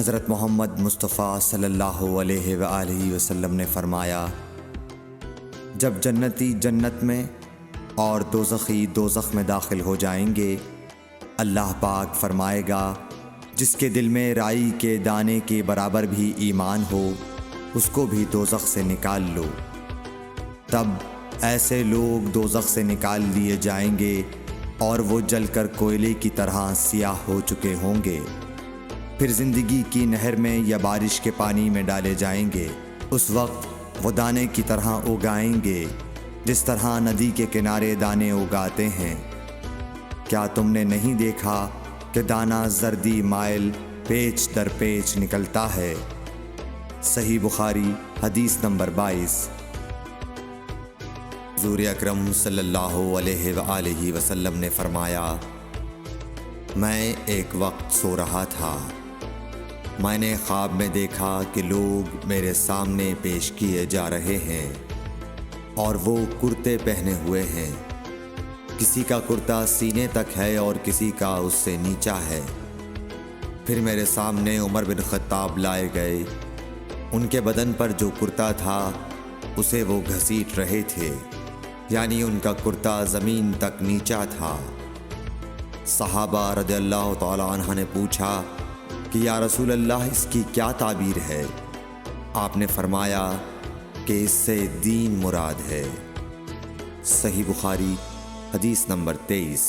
حضرت محمد مصطفیٰ صلی اللہ علیہ وآلہ وسلم نے فرمایا، جب جنتی جنت میں اور دوزخی دوزخ میں داخل ہو جائیں گے، اللہ پاک فرمائے گا جس کے دل میں رائی کے دانے کے برابر بھی ایمان ہو اس کو بھی دوزخ سے نکال لو۔ تب ایسے لوگ دوزخ سے نکال لیے جائیں گے اور وہ جل کر کوئلے کی طرح سیاہ ہو چکے ہوں گے، پھر زندگی کی نہر میں یا بارش کے پانی میں ڈالے جائیں گے۔ اس وقت وہ دانے کی طرح اگائیں گے جس طرح ندی کے کنارے دانے اگاتے ہیں۔ کیا تم نے نہیں دیکھا کہ دانہ زردی مائل پیچ در پیچ نکلتا ہے؟ صحیح بخاری حدیث نمبر 22۔ حضور اکرم صلی اللہ علیہ وآلہ وسلم نے فرمایا، میں ایک وقت سو رہا تھا، میں نے خواب میں دیکھا کہ لوگ میرے سامنے پیش کیے جا رہے ہیں اور وہ کرتے پہنے ہوئے ہیں، کسی کا کرتا سینے تک ہے اور کسی کا اس سے نیچا ہے۔ پھر میرے سامنے عمر بن خطاب لائے گئے، ان کے بدن پر جو کرتا تھا اسے وہ گھسیٹ رہے تھے، یعنی ان کا کرتا زمین تک نیچا تھا۔ صحابہ رضی اللہ تعالی عنہ نے پوچھا کہ یا رسول اللہ اس کی کیا تعبیر ہے؟ آپ نے فرمایا کہ اس سے دین مراد ہے۔ صحیح بخاری حدیث نمبر 23۔